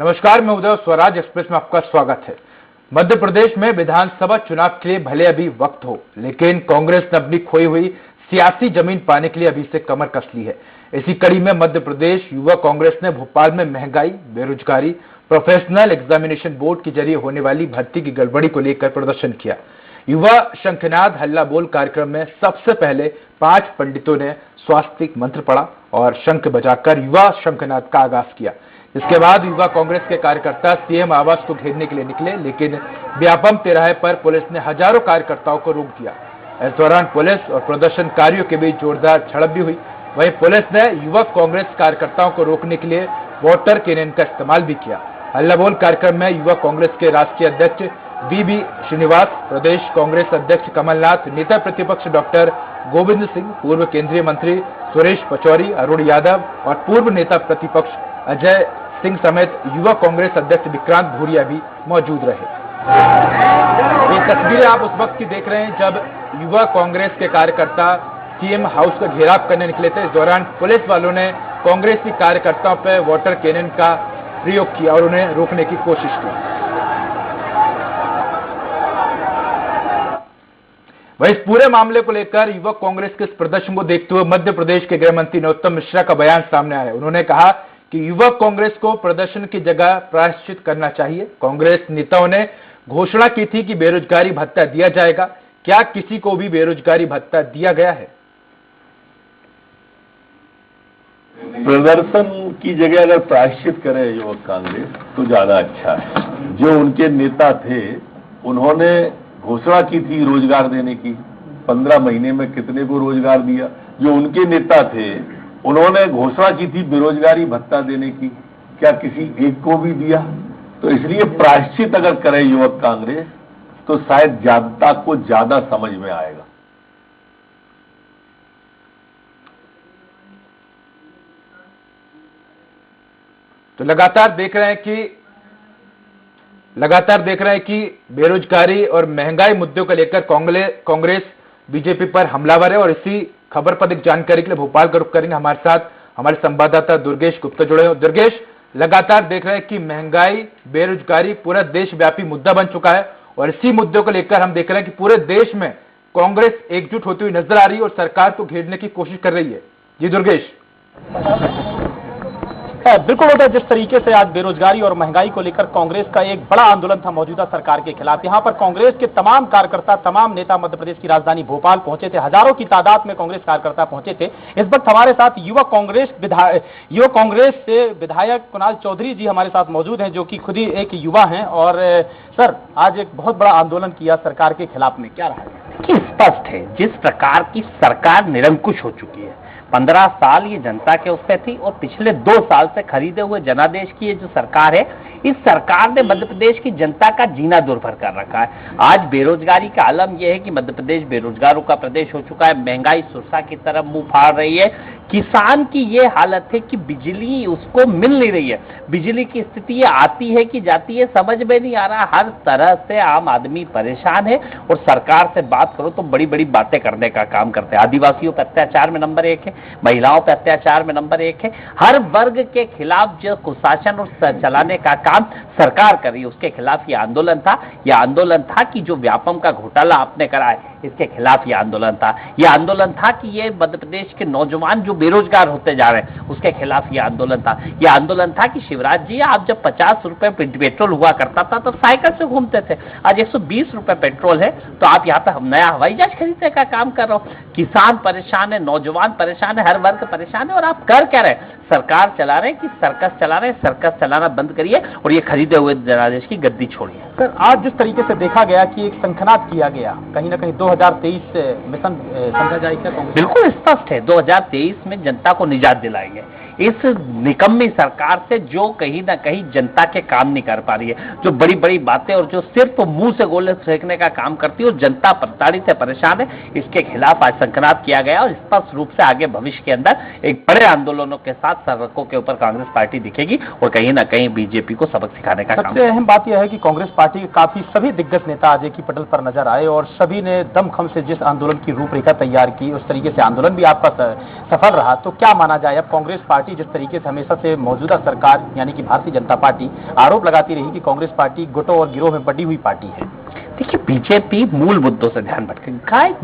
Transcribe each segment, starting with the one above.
नमस्कार, मैं उदय, स्वराज एक्सप्रेस में आपका स्वागत है। मध्य प्रदेश में विधानसभा चुनाव के लिए भले अभी वक्त हो, लेकिन कांग्रेस ने अपनी खोई हुई सियासी जमीन पाने के लिए अभी से कमर कस ली है। इसी कड़ी में मध्य प्रदेश युवा कांग्रेस ने भोपाल में महंगाई, बेरोजगारी, प्रोफेशनल एग्जामिनेशन बोर्ड के जरिए होने वाली भर्ती की गड़बड़ी को लेकर प्रदर्शन किया। युवा शंखनाद हल्ला बोल कार्यक्रम में सबसे पहले 5 पंडितों ने स्वास्तिक मंत्र पढ़ा और शंख बजाकर युवा शंखनाद का आगाज किया। इसके बाद युवा कांग्रेस के कार्यकर्ता सीएम आवास को घेरने के लिए निकले, लेकिन व्यापम तिराहे पर पुलिस ने हजारों कार्यकर्ताओं को रोक दिया। इस दौरान पुलिस और प्रदर्शनकारियों के बीच जोरदार झड़प भी हुई। वहीं पुलिस ने युवा कांग्रेस कार्यकर्ताओं को रोकने के लिए वाटर कैनन का इस्तेमाल भी किया। हल्ला बोल कार्यक्रम में युवा कांग्रेस के राष्ट्रीय अध्यक्ष बीबी श्रीनिवास, प्रदेश कांग्रेस अध्यक्ष कमलनाथ, नेता प्रतिपक्ष डॉक्टर गोविंद सिंह, पूर्व केंद्रीय मंत्री सुरेश पचौरी, अरुण यादव और पूर्व नेता प्रतिपक्ष अजय सिंह समेत युवा कांग्रेस अध्यक्ष विक्रांत भूरिया भी मौजूद रहे। ये तस्वीरें आप उस वक्त की देख रहे हैं जब युवा कांग्रेस के कार्यकर्ता सीएम हाउस का घेराव करने निकले थे। इस दौरान पुलिस वालों ने कांग्रेसी कार्यकर्ताओं पर वाटर कैनन का प्रयोग किया और उन्हें रोकने की कोशिश की। वहीं इस पूरे मामले को लेकर युवा कांग्रेस के इस प्रदर्शन को देखते हुए मध्य प्रदेश के गृह मंत्री नरोत्तम मिश्रा का बयान सामने आया। उन्होंने कहा कि युवा कांग्रेस को प्रदर्शन की जगह प्रायश्चित करना चाहिए। कांग्रेस नेताओं ने घोषणा की थी कि बेरोजगारी भत्ता दिया जाएगा। क्या किसी को भी बेरोजगारी भत्ता दिया गया है? प्रदर्शन की जगह अगर प्रायश्चित करे युवक कांग्रेस तो ज्यादा अच्छा है। जो उनके नेता थे उन्होंने घोषणा की थी रोजगार देने की, 15 महीने में कितने को रोजगार दिया। जो उनके नेता थे उन्होंने घोषणा की थी बेरोजगारी भत्ता देने की, क्या किसी एक को भी दिया? तो इसलिए प्रायश्चित अगर करे युवक कांग्रेस तो शायद जनता को ज्यादा समझ में आएगा। तो लगातार देख रहे हैं कि बेरोजगारी और महंगाई मुद्दों को लेकर कांग्रेस बीजेपी पर हमलावर है। और इसी खबर पर अधिक जानकारी के लिए भोपाल का रुख करेंगे। हमारे साथ हमारे संवाददाता दुर्गेश गुप्ता जुड़े हैं। दुर्गेश, लगातार देख रहे हैं कि महंगाई, बेरोजगारी पूरा देशव्यापी मुद्दा बन चुका है और इसी मुद्दों को लेकर हम देख रहे हैं कि पूरे देश में कांग्रेस एकजुट होती हुई नजर आ रही है और सरकार को घेरने की कोशिश कर रही है। जी दुर्गेश। बिल्कुल होता है। जिस तरीके से आज बेरोजगारी और महंगाई को लेकर कांग्रेस का एक बड़ा आंदोलन था मौजूदा सरकार के खिलाफ, यहां पर कांग्रेस के तमाम कार्यकर्ता, तमाम नेता मध्य प्रदेश की राजधानी भोपाल पहुंचे थे। हजारों की तादाद में कांग्रेस कार्यकर्ता पहुंचे थे। इस वक्त हमारे साथ युवा कांग्रेस से विधायक कुणाल चौधरी जी हमारे साथ मौजूद हैं, जो कि खुद ही एक युवा हैं। और सर, आज एक बहुत बड़ा आंदोलन किया सरकार के खिलाफ में, क्या रहा? देखिए, स्पष्ट है जिस प्रकार की सरकार निरंकुश हो चुकी है। 15 साल ये जनता के उस पे थी और पिछले 2 साल से खरीदे हुए जनादेश की ये जो सरकार है, इस सरकार ने मध्य प्रदेश की जनता का जीना दुर्भर कर रखा है। आज बेरोजगारी का आलम यह है कि मध्य प्रदेश बेरोजगारों का प्रदेश हो चुका है। महंगाई सुरसा की तरफ मुंह फाड़ रही है। किसान की ये हालत है कि बिजली उसको मिल नहीं रही है। बिजली की स्थिति ये आती है कि जाती है, समझ में नहीं आ रहा। हर तरह से आम आदमी परेशान है और सरकार से बात करो तो बड़ी बड़ी बातें करने का काम करते हैं। आदिवासियों पर अत्याचार में नंबर 1 है, महिलाओं पर अत्याचार में नंबर 1 है। हर वर्ग के खिलाफ जो कुशासन और चलाने का काम सरकार कर रही है, उसके खिलाफ ये आंदोलन था। यह आंदोलन था कि जो व्यापम का घोटाला आपने करा है, इसके खिलाफ ये आंदोलन था। यह आंदोलन था कि ये मध्य प्रदेश के नौजवान जो बेरोजगार होते जा रहे हैं, उसके खिलाफ ये आंदोलन था। यह आंदोलन था कि शिवराज जी, आप जब 50 रुपए पेट्रोल हुआ करता था तब साइकिल से घूमते थे। आज 120 रुपए पेट्रोल है तो आप यहाँ पे नया हवाई जहाज खरीदने का काम कर रहे हो। किसान परेशान है, नौजवान परेशान है, हर वर्ग परेशान है। और आप कर क्या रहे हैं? सरकार चला रहे हैं कि सर्कस चला रहे हैं। सर्कस चलाना बंद करिए और ये खरीदे हुए जनादेश की गद्दी छोड़िए। सर, आज जिस तरीके से देखा गया कि एक शंखनाद किया गया, कहीं ना कहीं 2023 मिशन समझा जाए क्या? बिल्कुल स्पष्ट है, 2023 में जनता को निजात दिलाएंगे इस निकम्मी सरकार से, जो कहीं ना कहीं जनता के काम नहीं कर पा रही है, जो बड़ी बड़ी बातें और जो सिर्फ मुंह से गोले फेंकने का काम करती है और जनता प्रताड़ित से परेशान है। इसके खिलाफ आज शंखनाद किया गया और स्पष्ट रूप से आगे भविष्य के अंदर एक बड़े आंदोलनों के साथ सड़कों के ऊपर कांग्रेस पार्टी दिखेगी और कहीं ना कहीं बीजेपी को सबक सिखाने का काम। सबसे अहम बात यह है कि कांग्रेस पार्टी के काफी सभी दिग्गज नेता आज एक ही पटल पर नजर आए और सभी ने दमखम से जिस आंदोलन की रूपरेखा तैयार की, उस तरीके से आंदोलन भी आपका सफल रहा। तो क्या माना जाए, अब कांग्रेस पार्टी पार्टी जिस तरीके से हमेशा से मौजूदा सरकार यानी कि भारतीय जनता पार्टी आरोप लगाती रही कि कांग्रेस पार्टी गुटों और गिरोह में बटी हुई पार्टी है। देखिए, बीजेपी मूल मुद्दों से ध्यान भटके,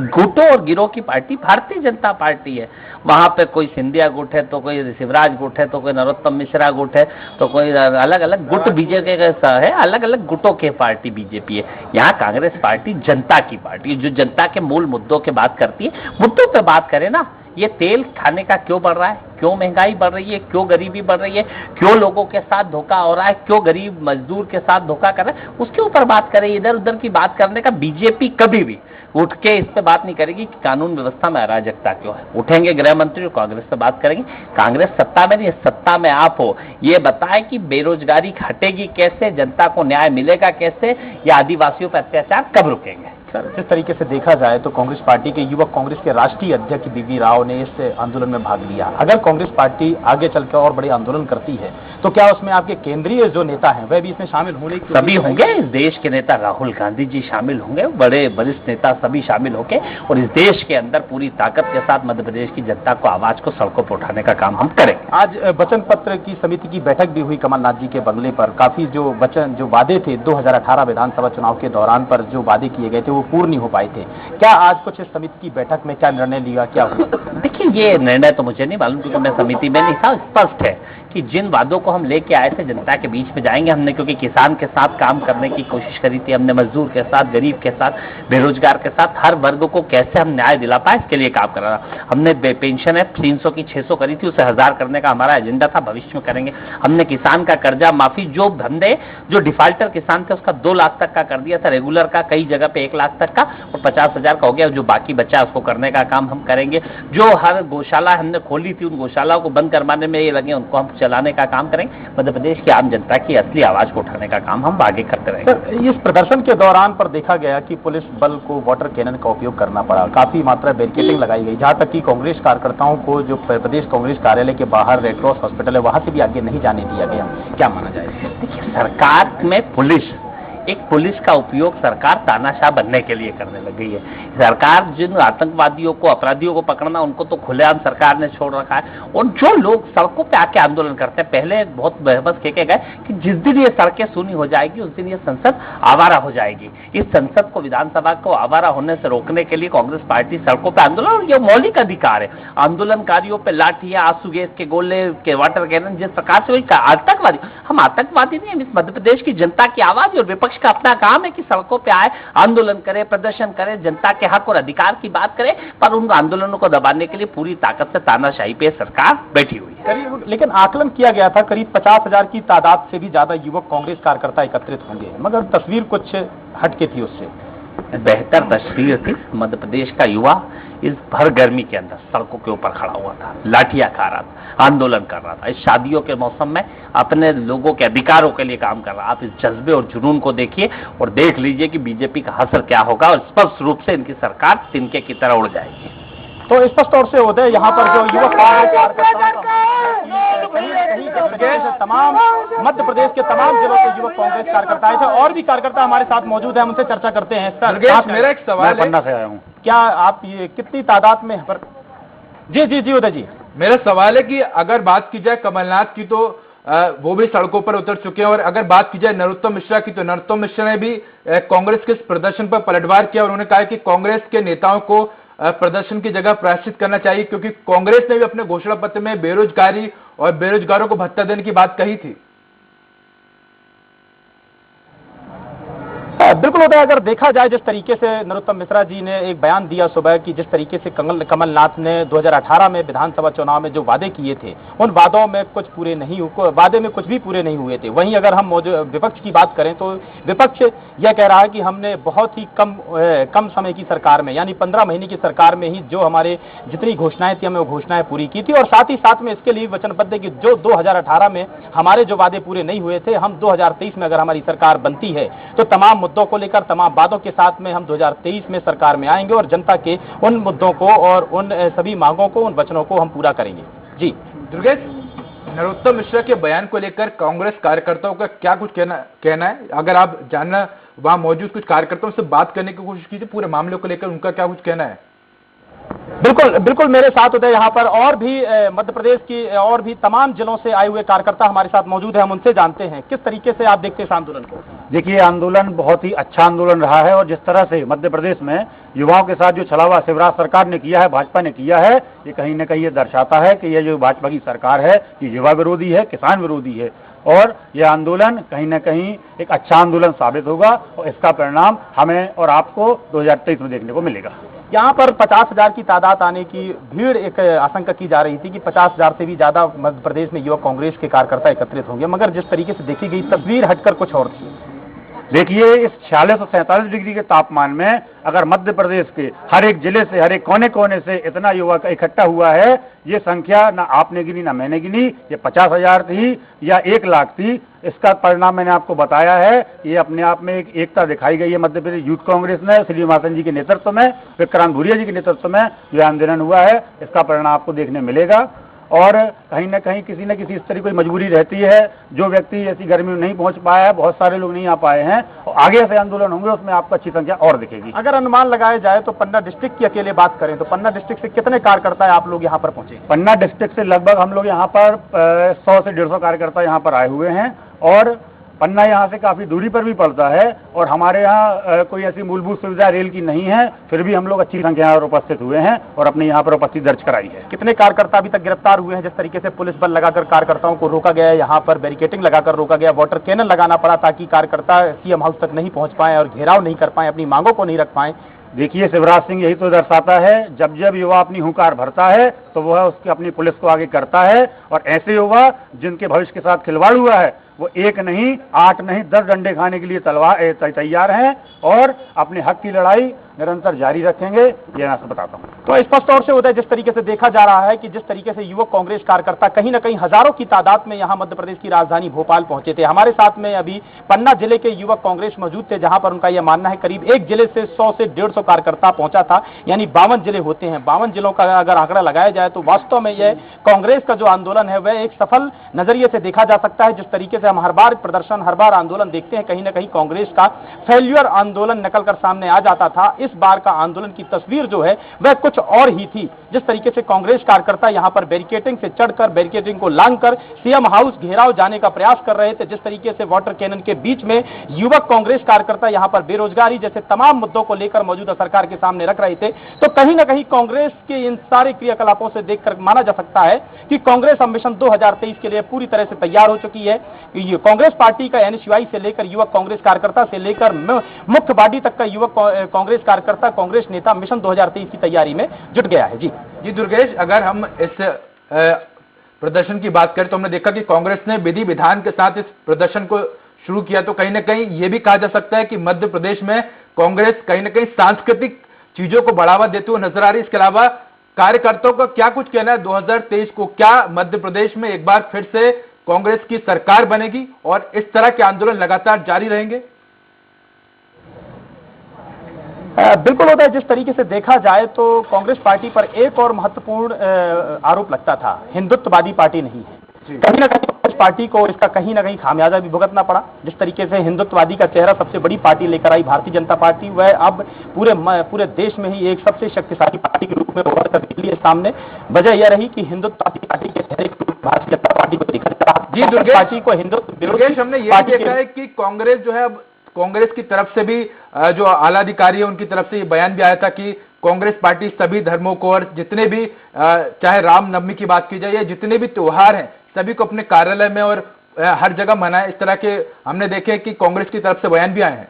गुटों और गिरोह की पार्टी भारतीय जनता पार्टी है। वहां पे कोई सिंधिया गुट है, तो कोई शिवराज गुट है, तो कोई नरोत्तम मिश्रा गुट है, तो कोई अलग अलग गुट बीजेपी का है, अलग अलग गुटों के पार्टी बीजेपी है। यहाँ कांग्रेस पार्टी जनता की पार्टी है, जो जनता के मूल मुद्दों की बात करती है। मुद्दों पे बात करें ना, ये तेल खाने का क्यों बढ़ रहा है, क्यों महंगाई बढ़ रही है, क्यों गरीबी बढ़ रही है, क्यों लोगों के साथ धोखा हो रहा है, क्यों गरीब मजदूर के साथ धोखा कर रहा है, उसके ऊपर बात करें। इधर उधर की बात करने का बीजेपी कभी भी उठ के इस पे बात नहीं करेगी कि कानून व्यवस्था में अराजकता क्यों है। उठेंगे गृह मंत्री और कांग्रेस से बात करेंगे। कांग्रेस सत्ता में नहीं, सत्ता में आप हो, ये बताए कि बेरोजगारी हटेगी कैसे, जनता को न्याय मिलेगा कैसे, या आदिवासियों पर अत्याचार कब रुकेंगे। सर, जिस तरीके से देखा जाए तो कांग्रेस पार्टी के युवक कांग्रेस के राष्ट्रीय अध्यक्ष बीवी राव ने इस आंदोलन में भाग लिया। अगर कांग्रेस पार्टी आगे चलकर और बड़े आंदोलन करती है तो क्या उसमें आपके केंद्रीय जो नेता हैं वह भी इसमें शामिल होने की सभी होंगे। इस देश के नेता राहुल गांधी जी शामिल होंगे, बड़े वरिष्ठ नेता सभी शामिल होंगे, और इस देश के अंदर पूरी ताकत के साथ मध्य प्रदेश की जनता को आवाज को सड़कों पर उठाने का काम हम करेंगे। आज वचन पत्र की समिति की बैठक भी हुई कमलनाथ जी के बंगले पर। काफी जो वचन जो वादे थे 2018 विधानसभा चुनाव के दौरान पर जो वादे किए गए थे वो पूर्ण नहीं हो पाए थे। क्या आज कुछ इस समिति की बैठक में क्या निर्णय लिया, क्या हुआ? देखिए, ये निर्णय तो मुझे नहीं मालूम क्योंकि मैं समिति में नहीं था। स्पष्ट है कि जिन वादों को हम लेके आए थे जनता के बीच में जाएंगे हमने, क्योंकि किसान के साथ काम करने की कोशिश करी थी हमने, मजदूर के साथ, गरीब के साथ, बेरोजगार के साथ, हर वर्ग को कैसे हम न्याय दिला पाए इसके लिए काम कर रहा था। हमने पेंशन है 300 की 600 करी थी, उसे 1000 करने का हमारा एजेंडा था, भविष्य में करेंगे। हमने किसान का कर्जा माफी, जो धंधे जो डिफाल्टर किसान थे उसका 2 लाख तक का कर दिया था, रेगुलर का कई जगह पे 1 लाख तक का, और 50,000 का हो गया। जो बाकी बचा उसको करने का काम हम करेंगे। जो हर गौशाला हमने खोली थी उन गौशालाओं को बंद करवाने में ये लगे, उनको हम चलाने का काम करेंगे। मध्य प्रदेश की आम जनता की असली आवाज को उठाने का काम हम आगे करते रहेंगे। सर, इस प्रदर्शन के दौरान पर देखा गया कि पुलिस बल को वाटर कैनन का उपयोग करना पड़ा, काफी मात्रा बैरिकेडिंग लगाई गई, जहां तक कि कांग्रेस कार्यकर्ताओं को जो प्रदेश कांग्रेस कार्यालय के बाहर रेड क्रॉस हॉस्पिटल है वहां से भी आगे नहीं जाने दिया गया। क्या माना जाए? देखिए, सरकार में पुलिस का उपयोग सरकार तानाशाह बनने के लिए करने लग गई है। सरकार जिन आतंकवादियों को, अपराधियों को पकड़ना, उनको तो खुलेआम सरकार ने छोड़ रखा है। और जो लोग सड़कों पे आके आंदोलन करते हैं, पहले बहुत बहस के गए कि जिस दिन ये सड़कें सूनी हो जाएगी उस दिन ये संसद आवारा हो जाएगी। इस संसद को, विधानसभा को आवारा होने से रोकने के लिए कांग्रेस पार्टी सड़कों पर आंदोलन, और ये मौलिक अधिकार है। आंदोलनकारियों पर लाठियां, आंसू गैस के गोले, के वाटर कैनन, जिस प्रकार से आतंकवादी, हम आतंकवादी नहीं, हम इस मध्य प्रदेश की जनता की आवाज, और विपक्ष का अपना काम है कि सड़कों पे आए, आंदोलन करे, प्रदर्शन करे, जनता के हक और अधिकार की बात करे, पर उन आंदोलनों को दबाने के लिए पूरी ताकत से तानाशाही पे सरकार बैठी हुई है। लेकिन आकलन किया गया था करीब 50,000 की तादाद से भी ज्यादा युवक कांग्रेस कार्यकर्ता एकत्रित होंगे, मगर तस्वीर कुछ हटके थी उससे। बेहतर तस्वीर थी। मध्य प्रदेश का युवा इस भर गर्मी के अंदर सड़कों के ऊपर खड़ा हुआ था, लाठियां खा रहा था, आंदोलन कर रहा था, इस शादियों के मौसम में अपने लोगों के अधिकारों के लिए काम कर रहा। आप इस जज्बे और जुनून को देखिए और देख लीजिए कि बीजेपी का असर क्या होगा, और स्पष्ट रूप से इनकी सरकार तिनके की तरह उड़ जाएगी। तो स्पष्ट तौर से होता है यहाँ पर जो युवक तमाम मध्य प्रदेश के तमाम जिलों के युवक कांग्रेस कार्यकर्ता आए थे, और भी कार्यकर्ता हमारे साथ मौजूद है, हम उनसे चर्चा करते हैं। सर, मेरा एक सवाल है, पन्ना से आया हूँ, क्या आप ये कितनी तादाद में पर... जी उदय जी, मेरा सवाल है कि अगर बात की जाए कमलनाथ की तो वो भी सड़कों पर उतर चुके हैं, और अगर बात की जाए नरोत्तम मिश्रा की तो नरोत्तम मिश्रा ने भी कांग्रेस के इस प्रदर्शन पर पलटवार किया, और उन्होंने कहा कि कांग्रेस के नेताओं को प्रदर्शन की जगह प्रायश्चित करना चाहिए, क्योंकि कांग्रेस ने भी अपने घोषणा पत्र में बेरोजगारी और बेरोजगारों को भत्ता देने की बात कही थी। बिल्कुल होता है। अगर देखा जाए जिस तरीके से नरोत्तम मिश्रा जी ने एक बयान दिया सुबह कि जिस तरीके से कमलनाथ ने 2018 में विधानसभा चुनाव में जो वादे किए थे उन वादों में कुछ पूरे नहीं हुए, वादे में कुछ भी पूरे नहीं हुए थे। वहीं अगर हम विपक्ष की बात करें तो विपक्ष यह कह रहा है कि हमने बहुत ही कम समय की सरकार में, यानी 15 महीने की सरकार में ही जो हमारे जितनी घोषणाएं थी हमें वो घोषणाएं पूरी की थी, और साथ ही साथ में इसके लिए वचनबद्ध है कि जो 2018 में हमारे जो वादे पूरे नहीं हुए थे, हम 2023 में अगर हमारी सरकार बनती है तो तमाम मुद्दों को लेकर, तमाम वादों के साथ में हम 2023 में सरकार में आएंगे और जनता के उन मुद्दों को और उन सभी मांगों को, उन वचनों को हम पूरा करेंगे। जी दुर्गेश, नरोत्तम मिश्रा के बयान को लेकर कांग्रेस कार्यकर्ताओं का क्या कुछ कहना है? अगर आप जानना वहां मौजूद कुछ कार्यकर्ताओं से बात करने की कोशिश कीजिए, पूरे मामले को लेकर उनका क्या कुछ कहना है? बिल्कुल बिल्कुल, मेरे साथ उदय यहाँ पर और भी मध्य प्रदेश की और भी तमाम जिलों से आए हुए कार्यकर्ता हमारे साथ मौजूद है। हम उनसे जानते हैं किस तरीके से आप देखते हैं इस आंदोलन को। देखिए, आंदोलन बहुत ही अच्छा आंदोलन रहा है और जिस तरह से मध्य प्रदेश में युवाओं के साथ जो छलावा शिवराज सरकार ने किया है, भाजपा ने किया है, ये कहीं न कहीं ये दर्शाता है कि ये जो भाजपा की सरकार है ये युवा विरोधी है, किसान विरोधी है और यह आंदोलन कहीं न कहीं एक अच्छा आंदोलन साबित होगा और इसका परिणाम हमें और आपको 2023 में देखने को मिलेगा। यहाँ पर 50,000 की तादाद आने की भीड़ एक आशंका की जा रही थी कि 50,000 से भी ज्यादा मध्य प्रदेश में युवक कांग्रेस के कार्यकर्ता एकत्रित होंगे, मगर जिस तरीके से देखी गई तस्वीर हटकर कुछ और थी। देखिए, इस 46 और 47 डिग्री के तापमान में अगर मध्य प्रदेश के हर एक जिले से, हर एक कोने कोने से इतना युवा इकट्ठा हुआ है, ये संख्या ना आपने गिनी ना मैंने गिनी, ये 50,000 थी या 1 लाख थी, इसका परिणाम मैंने आपको बताया है। ये अपने आप में एक एकता दिखाई गई है मध्य प्रदेश यूथ कांग्रेस ने, श्रीनिवासन जी के नेतृत्व में, विक्रांत भूरिया जी के नेतृत्व में जो आंदोलन हुआ है, इसका परिणाम आपको देखने मिलेगा। और कहीं ना कहीं किसी न किसी इस तरह कोई मजबूरी रहती है, जो व्यक्ति ऐसी गर्मी में नहीं पहुंच पाया है, बहुत सारे लोग नहीं आ पाए हैं, और आगे से आंदोलन होंगे उसमें आपको अच्छी संख्या और दिखेगी। अगर अनुमान लगाया जाए तो पन्ना डिस्ट्रिक्ट की अकेले बात करें तो पन्ना डिस्ट्रिक्ट से कितने कार्यकर्ता आप लोग यहाँ पर पहुंचे? पन्ना डिस्ट्रिक्ट से लगभग हम लोग यहाँ पर 100 से 150 कार्यकर्ता यहाँ पर आए हुए हैं और पन्ना यहाँ से काफी दूरी पर भी पड़ता है और हमारे यहाँ कोई ऐसी मूलभूत सुविधा रेल की नहीं है, फिर भी हम लोग अच्छी संख्या में उपस्थित हुए हैं और अपने यहाँ पर उपस्थिति दर्ज कराई है। कितने कार्यकर्ता अभी तक गिरफ्तार हुए हैं? जिस तरीके से पुलिस बल लगाकर कार्यकर्ताओं को रोका गया, यहाँ पर बैरिकेटिंग लगाकर रोका गया, वाटर कैनन लगाना पड़ा ताकि कार्यकर्ता सीएम हाउस तक नहीं पहुंच पाए और घेराव नहीं कर पाए, अपनी मांगों को नहीं रख पाए। देखिए, शिवराज सिंह यही तो दर्शाता है, जब जब युवा अपनी हुंकार भरता है तो वह उसकी अपनी पुलिस को आगे करता है और ऐसे युवा जिनके भविष्य के साथ खिलवाड़ हुआ है वो 1 नहीं 8 नहीं 10 डंडे खाने के लिए तैयार हैं और अपने हक की लड़ाई निरंतर जारी रखेंगे, ये मैं आपको बताता हूँ। तो स्पष्ट तौर से होता है जिस तरीके से देखा जा रहा है कि जिस तरीके से युवक कांग्रेस कार्यकर्ता कहीं न कहीं हजारों की तादाद में यहाँ मध्य प्रदेश की राजधानी भोपाल पहुंचे थे। हमारे साथ में अभी पन्ना जिले के युवक कांग्रेस मौजूद थे, जहां पर उनका यह मानना है करीब एक जिले से 100 से 150 कार्यकर्ता पहुंचा था, यानी 52 जिले होते हैं। 52 जिलों का अगर आंकड़ा लगाया जाए तो वास्तव में यह कांग्रेस का जो आंदोलन है वह एक सफल नजरिए से देखा जा सकता है। जिस तरीके से हम हर बार प्रदर्शन, हर बार आंदोलन देखते हैं, कहीं ना कहीं कांग्रेस का फेल्यूर आंदोलन निकल कर सामने आ जाता था। इस बार का आंदोलन की तस्वीर जो है वह कुछ और ही थी। जिस तरीके से कांग्रेस कार्यकर्ता यहां पर बैरिकेटिंग से चढ़कर, बैरिकेटिंग को लांघकर सीएम हाउस घेराव जाने का प्रयास कर रहे थे, जिस तरीके से वाटर कैनन के बीच में युवक कांग्रेस कार्यकर्ता यहां पर बेरोजगारी जैसे तमाम मुद्दों को लेकर मौजूदा सरकार के सामने रख रहे थे, तो कहीं ना कहीं कांग्रेस के इन सारे क्रियाकलापों से देखकर माना जा सकता है कि कांग्रेस अब मिशन 2023 के लिए पूरी तरह से तैयार हो चुकी है। कांग्रेस पार्टी का एनएसयूआई से लेकर युवक कांग्रेस कार्यकर्ता से लेकर मुख्य बॉडी तक का युवक कांग्रेस कार्यकर्ता, कांग्रेस नेता मिशन 2023 की तैयारी में जुट गया है। जी दुर्गेश, अगर हम इस प्रदर्शन की बात करें तो हमने देखा कि कांग्रेस ने विधि विधान के साथ इस प्रदर्शन को शुरू किया, तो कहीं ना कहीं यह भी कहा जा सकता है कि मध्य प्रदेश में कांग्रेस कहीं ना कहीं सांस्कृतिक चीजों को बढ़ावा देते हुए नजर आ रही है। इसके अलावा कार्यकर्ताओं का क्या कुछ कहना है 2023 को, क्या मध्य प्रदेश में एक बार फिर से कांग्रेस की सरकार बनेगी और इस तरह के आंदोलन लगातार जारी रहेंगे? बिल्कुल होता है। जिस तरीके से देखा जाए तो कांग्रेस पार्टी पर एक और महत्वपूर्ण आरोप लगता था, हिंदुत्ववादी पार्टी नहीं है। कहीं ना कहीं कांग्रेस पार्टी को इसका कहीं ना कहीं खामियाजा भी भुगतना पड़ा। जिस तरीके से हिंदुत्ववादी का चेहरा सबसे बड़ी पार्टी लेकर आई भारतीय जनता पार्टी, वह अब पूरे देश में ही एक सबसे शक्तिशाली पार्टी के रूप में उभर कर निकली है सामने। वजह यह रही कि हिंदुत्ववादी पार्टी के चेहरे के रूप भारतीय जनता पार्टी को दिखा रहा। जी दुर्गेश, पार्टी को हिंदुत्व हमने ये देखा है कि कांग्रेस जो है, अब कांग्रेस की तरफ से भी जो आला अधिकारी है उनकी तरफ से ये बयान भी आया था कि कांग्रेस पार्टी सभी धर्मों को और जितने भी चाहे रामनवमी की बात की जाए या जितने भी त्योहार हैं सभी को अपने कार्यालय में और हर जगह मनाए। इस तरह के हमने देखे कि कांग्रेस की तरफ से बयान भी आए हैं।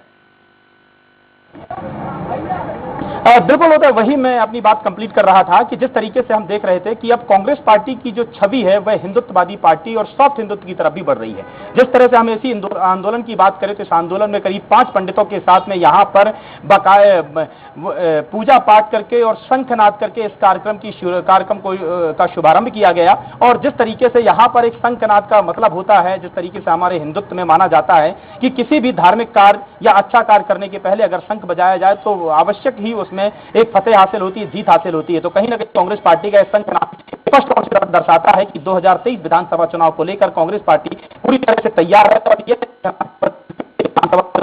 बिल्कुल होता है। वही मैं अपनी बात कंप्लीट कर रहा था कि जिस तरीके से हम देख रहे थे कि अब कांग्रेस पार्टी की जो छवि है वह हिंदुत्ववादी पार्टी और सॉफ्ट हिंदुत्व की तरफ भी बढ़ रही है। जिस तरह से हम इसी आंदोलन की बात करें तो इस आंदोलन में करीब 5 पंडितों के साथ में यहाँ पर पूजा पाठ करके और शंखनाद करके इस कार्यक्रम का शुभारंभ किया गया। और जिस तरीके से यहाँ पर एक शंखनाद का मतलब होता है, जिस तरीके से हमारे हिंदुत्व में माना जाता है कि किसी भी धार्मिक कार्य या अच्छा कार्य करने के पहले अगर शंख बजाया जाए तो आवश्यक ही उसमें एक फतेह हासिल होती है, जीत हासिल होती है। तो कहीं ना कहीं कांग्रेस पार्टी का शंखनाद स्पष्ट तौर से दर्शाता है कि 2023 विधानसभा चुनाव को लेकर कांग्रेस पार्टी पूरी तरह से तैयार है। और ये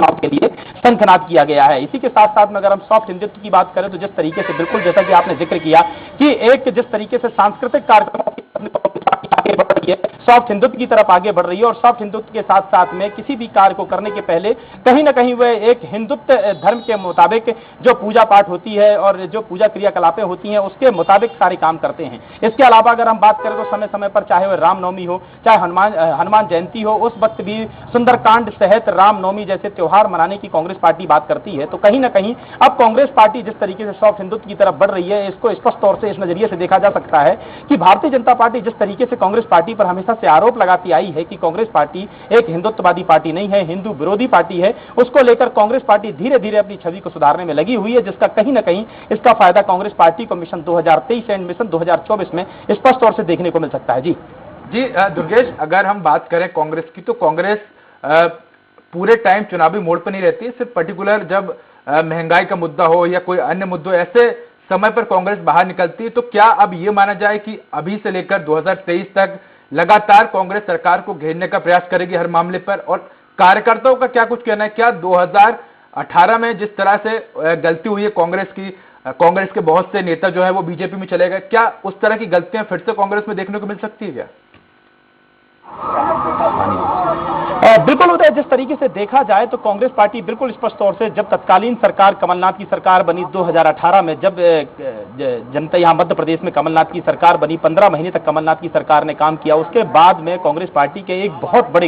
चुनाव के लिए शंखनाद किया गया है। इसी के साथ साथ में अगर हम सॉफ्ट हिंदुत्व की बात करें तो जिस तरीके से, बिल्कुल जैसा कि आपने जिक्र किया कि एक जिस तरीके से सांस्कृतिक कार्यक्रमों की आगे बढ़ रही है, सॉफ्ट हिंदुत्व की तरफ आगे बढ़ रही है, और सॉफ्ट हिंदुत्व के साथ साथ में किसी भी कार्य को करने के पहले कहीं ना कहीं वह एक हिंदुत्व धर्म के मुताबिक जो पूजा पाठ होती है और जो पूजा क्रियाकलापें होती हैं उसके मुताबिक सारे काम करते हैं। इसके अलावा अगर हम बात करें तो समय समय पर चाहे वह रामनवमी हो, चाहे हनुमान जयंती हो, उस वक्त भी सुंदरकांड सहित रामनवमी जैसे त्योहार मनाने की कांग्रेस पार्टी बात करती है। तो कहीं ना कहीं अब कांग्रेस पार्टी जिस तरीके से सॉफ्ट हिंदुत्व की तरफ बढ़ रही है, इसको स्पष्ट तौर से इस नजरिए से देखा जा सकता है कि भारतीय जनता पार्टी जिस तरीके से कांग्रेस पार्टी पर हमेशा से आरोप लगाती आई है कि कांग्रेस पार्टी एक हिंदुत्ववादी पार्टी नहीं है, हिंदू विरोधी पार्टी है, उसको लेकर कांग्रेस पार्टी धीरे धीरे अपनी छवि को सुधारने में लगी हुई है, जिसका कहीं ना कहीं इसका फायदा कांग्रेस पार्टी को मिशन 2023 एंड मिशन 2024 में स्पष्ट तौर से देखने को मिल सकता है। जी दुर्गेश, अगर हम बात करें कांग्रेस की, तो कांग्रेस पूरे टाइम चुनावी मोड पर नहीं रहती, सिर्फ पर्टिकुलर जब महंगाई का मुद्दा हो या कोई अन्य मुद्दों, ऐसे समय पर कांग्रेस बाहर निकलती है। तो क्या अब ये माना जाए कि अभी से लेकर 2023 तक लगातार कांग्रेस सरकार को घेरने का प्रयास करेगी हर मामले पर? और कार्यकर्ताओं का क्या कुछ कहना है? क्या 2018 में जिस तरह से गलती हुई है कांग्रेस की, कांग्रेस के बहुत से नेता जो है वो बीजेपी में चले गए, क्या उस तरह की गलतियां फिर से कांग्रेस में देखने को मिल सकती है क्या? बिल्कुल उदय, जिस तरीके से देखा जाए तो कांग्रेस पार्टी बिल्कुल स्पष्ट तौर से जब तत्कालीन सरकार कमलनाथ की सरकार बनी 2018 में, जब जनता यहां मध्य प्रदेश में कमलनाथ की सरकार बनी, 15 महीने तक कमलनाथ की सरकार ने काम किया। उसके बाद में कांग्रेस पार्टी के एक बहुत बड़े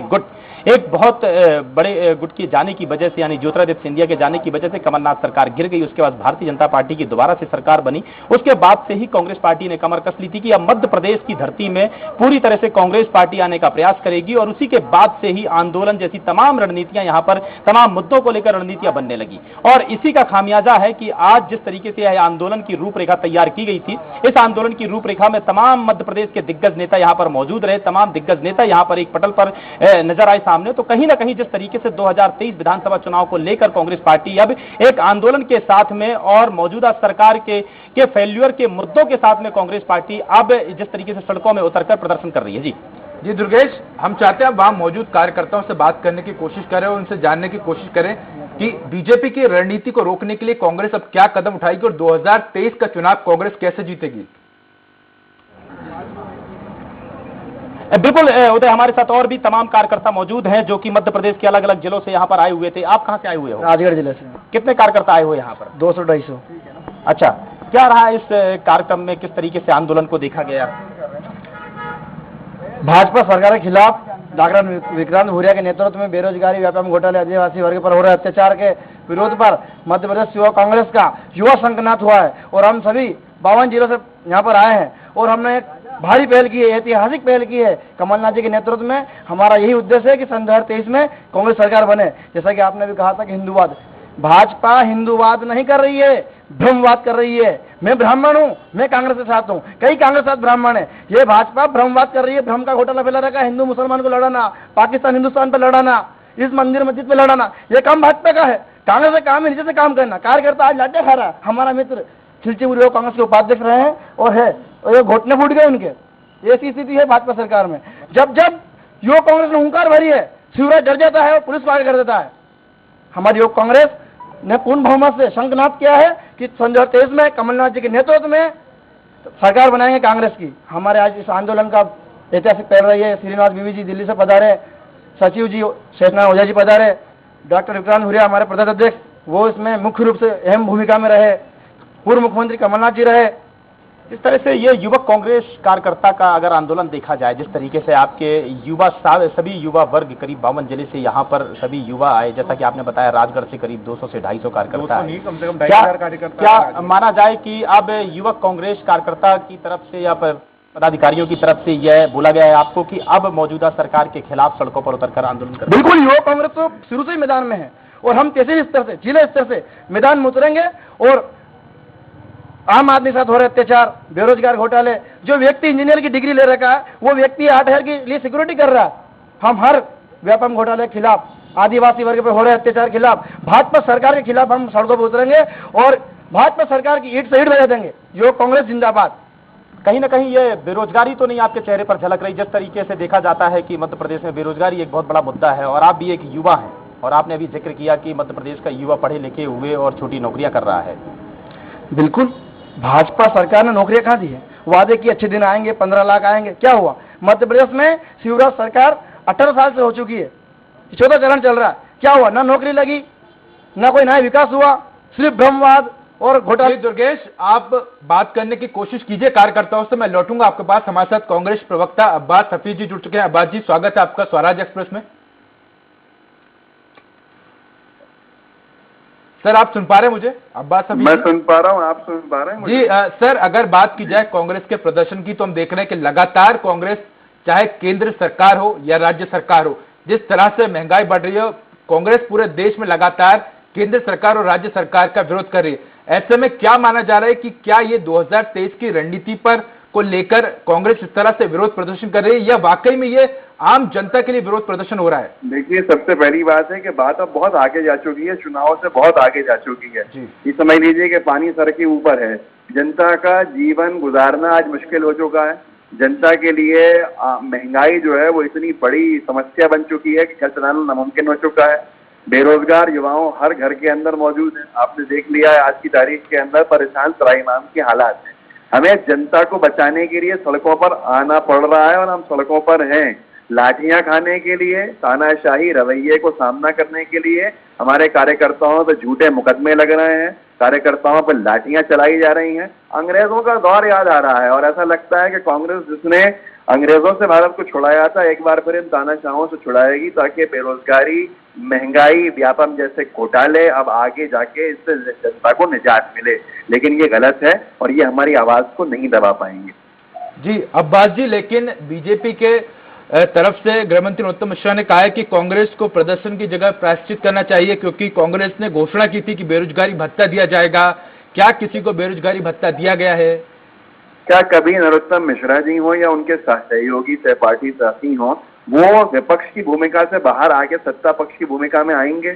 गुट के जाने की वजह से, यानी ज्योतिरादित्य सिंधिया के जाने की वजह से कमलनाथ सरकार गिर गई। उसके बाद भारतीय जनता पार्टी की दोबारा से सरकार बनी। उसके बाद से ही कांग्रेस पार्टी ने कमर कस ली थी कि अब मध्य प्रदेश की धरती में पूरी तरह से कांग्रेस पार्टी आने का प्रयास करेगी, और उसी के बाद से ही आंदोलन जैसी तमाम रणनीतियां यहां पर, तमाम मुद्दों को लेकर रणनीतियां बनने लगी। और इसी का खामियाजा है कि आज जिस तरीके से यह आंदोलन की रूपरेखा तैयार की गई थी, इस आंदोलन की रूपरेखा में तमाम मध्य प्रदेश के दिग्गज नेता यहां पर मौजूद रहे, तमाम दिग्गज नेता यहां पर एक पटल पर नजर आए सामने। तो कहीं ना कहीं जिस तरीके से 2023 विधानसभा चुनाव को लेकर कांग्रेस पार्टी अब एक आंदोलन के साथ में और मौजूदा सरकार के फेल्यूर के मुद्दों के साथ में कांग्रेस पार्टी अब जिस तरीके से सड़कों में उतरकर प्रदर्शन कर रही है। जी दुर्गेश, हम चाहते हैं वहां मौजूद कार्यकर्ताओं से बात करने की कोशिश करें और उनसे जानने की कोशिश करें कि बीजेपी की रणनीति को रोकने के लिए कांग्रेस अब क्या कदम उठाएगी और 2023 का चुनाव कांग्रेस कैसे जीतेगी। बिल्कुल उदय, हमारे साथ और भी तमाम कार्यकर्ता मौजूद हैं जो कि मध्य प्रदेश के अलग अलग जिलों से यहाँ पर आए हुए थे। आप कहाँ से आए हुए हो? राजगढ़ जिले से। कितने कार्यकर्ता आए हुए यहाँ पर? 200-250। अच्छा, क्या रहा इस कार्यक्रम में, किस तरीके से आंदोलन को देखा गया? भाजपा सरकार के खिलाफ डॉक्टर विक्रांत भूरिया के नेतृत्व में बेरोजगारी, व्यापम घोटाले, आदिवासी वर्ग पर हो रहे अत्याचार के विरोध पर मध्य प्रदेश युवा कांग्रेस का युवा संकनात हुआ है, और हम सभी 52 जिलों से यहाँ पर आए हैं, और हमने एक भारी पहल की है, ऐतिहासिक पहल की है कमलनाथ जी के नेतृत्व में। हमारा यही उद्देश्य है कि सन 2023 में कांग्रेस सरकार बने। जैसा कि आपने भी कहा था कि हिंदूवाद, भाजपा हिंदूवाद नहीं कर रही है, भ्रमवाद कर रही है। मैं ब्राह्मण हूं, मैं कांग्रेस के साथ हूं, कई कांग्रेस साथ ब्राह्मण है। ये भाजपा भ्रमवाद कर रही है, भ्रम का घोटाला फैला रखा है, हिंदू मुसलमान को लड़ाना, पाकिस्तान हिंदुस्तान पर लड़ाना, इस मंदिर मस्जिद पे लड़ाना, ये काम भाजपा का है। कांग्रेस का काम है नीचे से काम करना। कार्यकर्ता आज लाटे खा रहा है। हमारा मित्र खिलचीपुर कांग्रेस के उपाध्यक्ष रहे हैं और है, और ये घुटने फूट गए उनके। ऐसी स्थिति है भाजपा सरकार में। जब जब युवक कांग्रेस ने हुंकार भरी है, शिवराज डर जाता है और पुलिस को आगे कर देता है। हमारी युवक कांग्रेस ने पूर्ण बहुमत से शंखनाद किया है कि सन 2023 में कमलनाथ जी के नेतृत्व में सरकार बनाएंगे कांग्रेस की। हमारे आज इस आंदोलन का ऐतिहासिक पहल रही है। श्रीनिवास बीवी जी दिल्ली से पधारे, सचिव जी शेषनारायण ओझा जी पधारे, डॉक्टर विक्रांत भूरिया हमारे प्रदेश अध्यक्ष, वो इसमें मुख्य रूप से अहम भूमिका में रहे, पूर्व मुख्यमंत्री कमलनाथ जी रहे। इस तरह से ये युवक कांग्रेस कार्यकर्ता का अगर आंदोलन देखा जाए, जिस तरीके से आपके युवा सभी युवा वर्ग करीब 52 जिले से यहाँ पर सभी युवा आए, जैसा कि आपने बताया राजगढ़ से करीब 200 से 250 कार्यकर्ता आए। कम से कम 2,500 कार्यकर्ता। क्या माना जाए कि अब युवक कांग्रेस कार्यकर्ता की तरफ से या पदाधिकारियों की तरफ से यह बोला गया है आपको कि अब मौजूदा सरकार के खिलाफ सड़कों पर उतरकर आंदोलन करें? बिल्कुल, युवा कांग्रेस तो शुरू से ही मैदान में है, और हम तहसील स्तर से, जिला स्तर से मैदान में उतरेंगे। और आम आदमी साथ हो रहे अत्याचार, बेरोजगार घोटाले, जो व्यक्ति इंजीनियर की डिग्री ले रखा है वो व्यक्ति 8,000 के लिए सिक्योरिटी कर रहा है। हम हर व्यापम घोटाले के खिलाफ, आदिवासी वर्ग पर हो रहे अत्याचार के खिलाफ, भाजपा सरकार के खिलाफ हम सड़कों पर उतरेंगे और भाजपा सरकार की ईंट से ईंट बजा देंगे। युवक कांग्रेस जिंदाबाद। कहीं ना कहीं ये बेरोजगारी तो नहीं आपके चेहरे पर झलक रही? जिस तरीके से देखा जाता है कि मध्य प्रदेश में बेरोजगारी एक बहुत बड़ा मुद्दा है और आप भी एक युवा हैं, और आपने अभी जिक्र किया कि मध्य प्रदेश का युवा पढ़े लिखे हुए और छोटी नौकरियां कर रहा है। बिल्कुल, भाजपा सरकार ने नौकरियां कहाँ दी है? वादे की अच्छे दिन आएंगे, 15 लाख आएंगे, क्या हुआ? मध्य प्रदेश में शिवराज सरकार 18 साल से हो चुकी है, 14 चरण चल रहा है, क्या हुआ? ना नौकरी लगी, ना कोई नया विकास हुआ, सिर्फ ब्रह्मवाद और घोटाले। दुर्गेश, आप बात करने की कोशिश कीजिए कार्यकर्ताओं से, मैं लौटूंगा आपके पास। हमारे साथ कांग्रेस प्रवक्ता अब्बास हफीज जी जुड़ चुके हैं। अब्बास जी, स्वागत है आपका स्वराज एक्सप्रेस में। सर, आप सुन पा रहे हैं मुझे? अब्बास हफीज, मैं सुन पा रहा हूं, आप सुन पा रहे हैं मुझे? जी सर, अगर बात की जाए कांग्रेस के प्रदर्शन की, तो हम देख रहे हैं कि लगातार कांग्रेस, चाहे केंद्र सरकार हो या राज्य सरकार हो, जिस तरह से महंगाई बढ़ रही है, कांग्रेस पूरे देश में लगातार केंद्र सरकार और राज्य सरकार का विरोध कर रही है। ऐसे में क्या माना जा रहा है कि क्या ये 2023 की रणनीति पर को लेकर कांग्रेस इस तरह से विरोध प्रदर्शन कर रही है, या वाकई में ये आम जनता के लिए विरोध प्रदर्शन हो रहा है? देखिए, सबसे पहली बात है कि बात अब बहुत आगे जा चुकी है, चुनाव से बहुत आगे जा चुकी है। जी। ये समझ लीजिए कि पानी सर के ऊपर है। जनता का जीवन गुजारना आज मुश्किल हो चुका है। जनता के लिए महंगाई जो है वो इतनी बड़ी समस्या बन चुकी है कि घर चलाना नामुमकिन हो चुका है। बेरोजगार युवाओं हर घर के अंदर मौजूद है। आपने देख लिया है आज की तारीख के अंदर परेशान त्राहिमाम के हालात हैं। हमें जनता को बचाने के लिए सड़कों पर आना पड़ रहा है और हम सड़कों पर हैं, लाठियां खाने के लिए, तानाशाही रवैये को सामना करने के लिए। हमारे कार्यकर्ताओं पर झूठे मुकदमे लग रहे हैं, कार्यकर्ताओं पर लाठियां चलाई जा रही हैं। अंग्रेजों का दौर याद आ रहा है और ऐसा लगता है कि कांग्रेस जिसने अंग्रेजों से भारत को छुड़ाया था, एक बार फिर इन तानाशाहों से छुड़ाएगी, ताकि बेरोजगारी, महंगाई, व्यापम जैसे घोटाले अब आगे जाके इससे जनता को निजात मिले। लेकिन ये गलत है और ये हमारी आवाज को नहीं दबा पाएंगे। जी अब्बास जी, लेकिन बीजेपी के तरफ से गृह मंत्री नरोत्तम मिश्रा ने कहा है कि कांग्रेस को प्रदर्शन की जगह प्रायश्चित करना चाहिए, क्योंकि कांग्रेस ने घोषणा की थी कि बेरोजगारी भत्ता दिया जाएगा। क्या किसी को बेरोजगारी भत्ता दिया गया है? क्या कभी नरोत्तम मिश्रा जी हो या उनके सहयोगी सहपाठी साथी हो, वो विपक्ष की भूमिका से बाहर आके सत्ता पक्ष की भूमिका में आएंगे?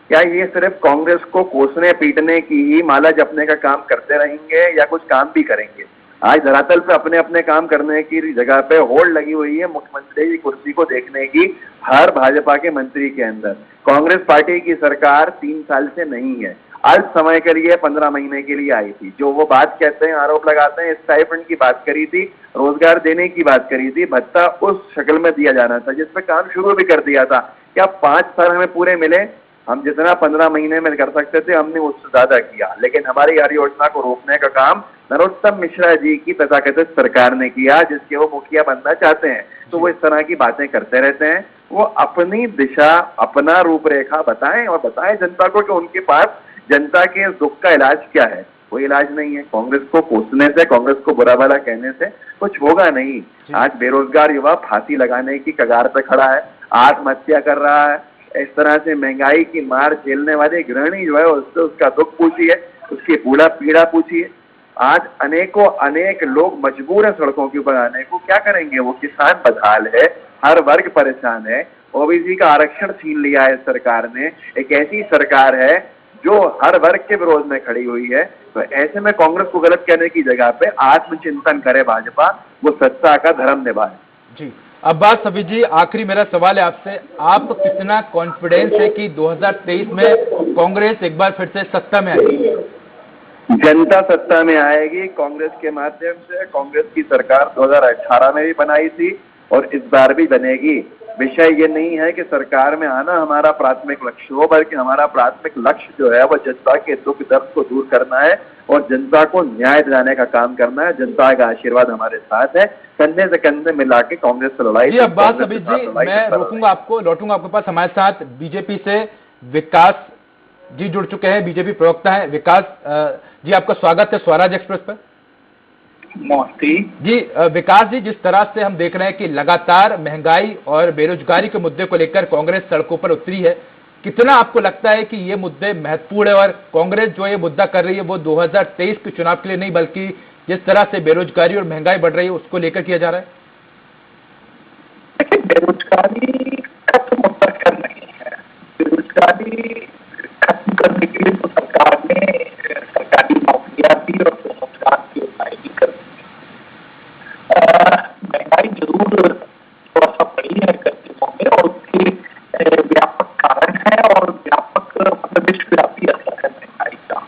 क्या ये सिर्फ कांग्रेस को कोसने पीटने की ही माला जपने का काम करते रहेंगे या कुछ काम भी करेंगे? आज धरातल पे अपने अपने काम करने की जगह पे होड़ लगी हुई है मुख्यमंत्री की कुर्सी को देखने की हर भाजपा के मंत्री के अंदर। कांग्रेस पार्टी की सरकार 3 साल से नहीं है, अल्प समय के लिए 15 महीने के लिए आई थी। जो वो बात कहते हैं, आरोप लगाते हैं, स्टाइपेंड की बात करी थी, रोजगार देने की बात करी थी, भत्ता उस शक्ल में दिया जाना था जिसपे काम शुरू भी कर दिया था। क्या 5 साल हमें पूरे मिले? हम जितना 15 महीने में कर सकते थे हमने उससे ज्यादा किया, लेकिन हमारी हर योजना को रोकने का काम नरोत्तम मिश्रा जी की तथाकथित सरकार ने किया, जिसके वो मुखिया बनना चाहते हैं। तो वो इस तरह की बातें करते रहते हैं। वो अपनी दिशा, अपना रूपरेखा बताएं और बताएं जनता को कि उनके पास जनता के दुख का इलाज क्या है। कोई इलाज नहीं है। कांग्रेस को कोसने से, कांग्रेस को बुरा भला कहने से कुछ होगा नहीं। आज बेरोजगार युवा फांसी लगाने की कगार पे खड़ा है, आत्महत्या कर रहा है। इस तरह से महंगाई की मार झेलने वाले गृहिणी जो है उससे उसका दुख पूछिए, उसकी पूरा पीड़ा पूछिए। आज अनेक लोग मजबूर है सड़कों के ऊपर आने को। क्या करेंगे? वो किसान बदहाल है, हर वर्ग परेशान है, ओबीसी का आरक्षण छीन लिया है सरकार ने। एक ऐसी सरकार है जो हर वर्ग के विरोध में खड़ी हुई है। तो ऐसे में कांग्रेस को गलत कहने की जगह पे आत्मचिंतन करे भाजपा, वो सत्ता का धर्म निभाए। जी अब्बास हफीज जी, आखिरी मेरा सवाल है आपसे, आप कितना कॉन्फिडेंस है कि 2023 में कांग्रेस एक बार फिर से सत्ता में आएगी? जनता सत्ता में आएगी कांग्रेस के माध्यम से। कांग्रेस की सरकार 2018 में भी बनाई थी और इस बार भी बनेगी। विषय ये नहीं है कि सरकार में आना हमारा प्राथमिक लक्ष्य हो, बल्कि हमारा प्राथमिक लक्ष्य जो है वो जनता के दुख दर्द को दूर करना है और जनता को न्याय दिलाने का काम करना है। जनता का आशीर्वाद हमारे साथ है। कंधे से कंधे मिला के कांग्रेस से लड़ाई। जी अब्बास हफीज जी, मैं रोकूंगा आपको, लौटूंगा आपके पास। हमारे साथ बीजेपी से विकास जी जुड़ चुके हैं, बीजेपी प्रवक्ता है। विकास जी, आपका स्वागत है स्वराज एक्सप्रेस पर। जी विकास जी, जिस तरह से हम देख रहे हैं कि लगातार महंगाई और बेरोजगारी के मुद्दे को लेकर कांग्रेस सड़कों पर उतरी है, कितना आपको लगता है कि ये मुद्दे महत्वपूर्ण है और कांग्रेस जो ये मुद्दा कर रही है वो 2023 के चुनाव के लिए नहीं, बल्कि जिस तरह से बेरोजगारी और महंगाई बढ़ रही है उसको लेकर किया जा रहा है? देखिए, बेरोजगारी का तो मुद्दा कर नहीं है। बेरोजगारी खत्म करने के लिए तो सरकार ने सरकारी नौकरियां दी और रोजगार की उपाय भी कर दी। महंगाई जरूर थोड़ा सा बढ़ी है गतियों में और उसके व्यापक कारण है विश्वव्यापी असर है महंगाई का।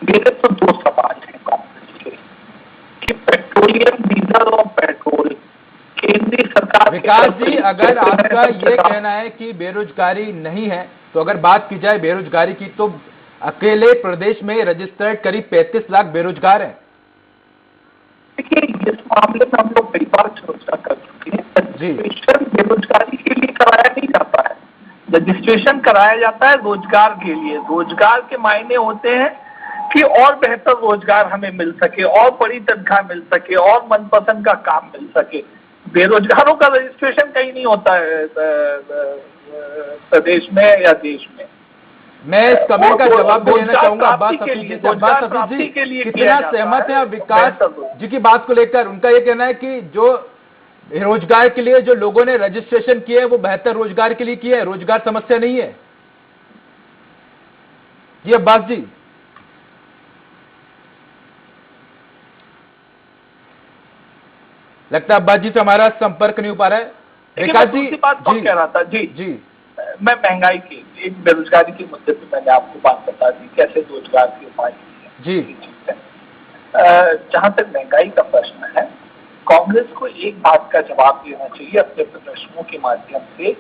मेरे तो दो सवाल हैं कांग्रेस के कि पेट्रोलियम, डीजल और पेट्रोल केंद्रीय सरकार। विकास जी, अगर आपका ये कहना है कि बेरोजगारी नहीं है, तो अगर बात की जाए बेरोजगारी की, तो अकेले प्रदेश में रजिस्टर्ड करीब 35 लाख बेरोजगार हैं। देखिए, इस मामले में हम लोग कई बार चर्चा कर चुके हैं। रजिस्ट्रेशन बेरोजगारी के लिए कराया नहीं जाता है, रजिस्ट्रेशन कराया जाता है रोजगार के लिए। रोजगार के मायने होते हैं कि और बेहतर रोजगार हमें मिल सके, और बड़ी तनख्वाह मिल सके, और मनपसंद का काम मिल सके। बेरोजगारों का रजिस्ट्रेशन कहीं नहीं होता है प्रदेश में या देश में। मैं इस कमेंट का जवाब भी लेना चाहूंगा अब्बास हफीज जी से। अब्बास हफीज जी, कितना सहमत है आप विकास जी की बात को लेकर? उनका ये कहना है कि जो रोजगार के लिए जो लोगों ने रजिस्ट्रेशन किया है वो बेहतर रोजगार के लिए किया है, रोजगार समस्या नहीं है। जी अब्बास जी। लगता है अब्बास जी से हमारा संपर्क नहीं हो पा रहा है। विकास जी, बात कौन कह रहा था? जी जी, मैं महंगाई की, एक बेरोजगारी के मुद्दे पे मैंने आपको बात बता दी, कैसे रोजगार के उपाय जी। जहां तक महंगाई का प्रश्न है, कांग्रेस को एक बात का जवाब देना चाहिए अपने प्रदर्शनों के माध्यम से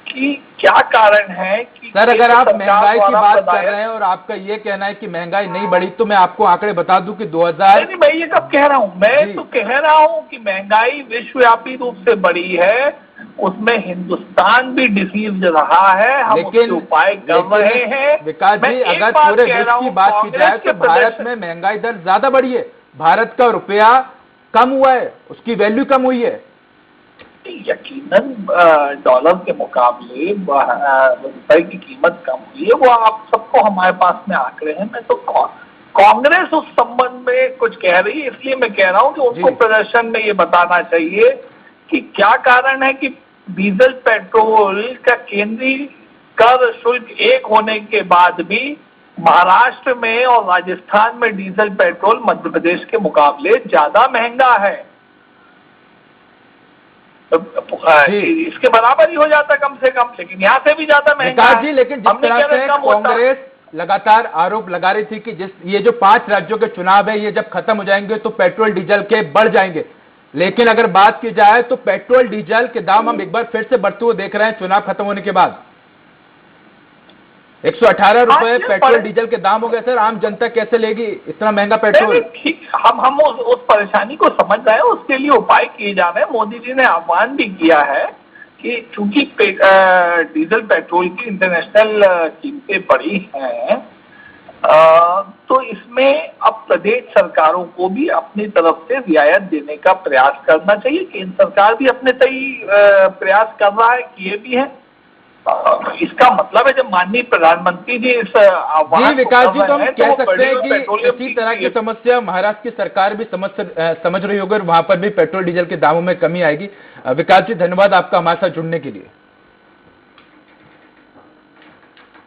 कि क्या कारण है कि सर, अगर आप महंगाई की बात कर रहे हैं और आपका ये कहना है कि महंगाई नहीं बढ़ी, तो मैं आपको आंकड़े बता दूं कि 2000 नहीं, मैं ये कब कह रहा हूं? मैं तो कह रहा हूं कि महंगाई विश्वव्यापी रूप से बढ़ी है, उसमें हिंदुस्तान भी डिसीज रहा है, हम उसके उपाय कर रहे हैं। विकास जी, अगर पूरे विश्व की बात की जाए तो भारत में महंगाई दर ज्यादा बढ़ी है, भारत का रुपया कम हुआ है, उसकी वैल्यू कम हुई है। यकीनन डॉलर के मुकाबले रुपए की कीमत कम हुई है, वो आप सबको हमारे पास में आंकड़े हैं। मैं तो कांग्रेस उस संबंध में कुछ कह रही है, इसलिए मैं कह रहा हूं कि उनको प्रदर्शन में ये बताना चाहिए कि क्या कारण है कि डीजल पेट्रोल का केंद्रीय कर शुल्क एक होने के बाद भी महाराष्ट्र में और राजस्थान में डीजल पेट्रोल मध्य प्रदेश के मुकाबले ज्यादा महंगा है। इसके बराबर ही हो जाता कम से कम, लेकिन यहाँ से भी ज्यादा महंगा है। जी, लेकिन जिस तरह से कांग्रेस लगातार आरोप लगा रही थी कि ये जो 5 राज्यों के चुनाव है, ये जब खत्म हो जाएंगे तो पेट्रोल डीजल के बढ़ जाएंगे, लेकिन अगर बात की जाए तो पेट्रोल डीजल के दाम हम एक बार फिर से बढ़ते हुए देख रहे हैं चुनाव खत्म होने के बाद। 118 रुपए पेट्रोल डीजल के दाम हो गए सर। आम जनता कैसे लेगी इतना महंगा पेट्रोल? ठीक, हम उस परेशानी को समझ रहे हैं, उसके लिए उपाय किए जा रहे हैं। मोदी जी ने आह्वान भी किया है कि चूंकि डीजल पेट्रोल की इंटरनेशनल कीमतें बढ़ी हैं, तो इसमें अब प्रदेश सरकारों को भी अपनी तरफ से रियायत देने का प्रयास करना चाहिए। केंद्र सरकार भी अपने तय प्रयास कर रहा है, किए भी है। इसका मतलब है जब माननीय प्रधानमंत्री जी इस आह्वान विकास जी, तो हम कह सकते हैं कि इसी तरह की समस्या महाराष्ट्र की सरकार भी समझ रही होगी और वहां पर भी पेट्रोल डीजल के दामों में कमी आएगी। विकास जी, धन्यवाद आपका हमारे साथ जुड़ने के लिए।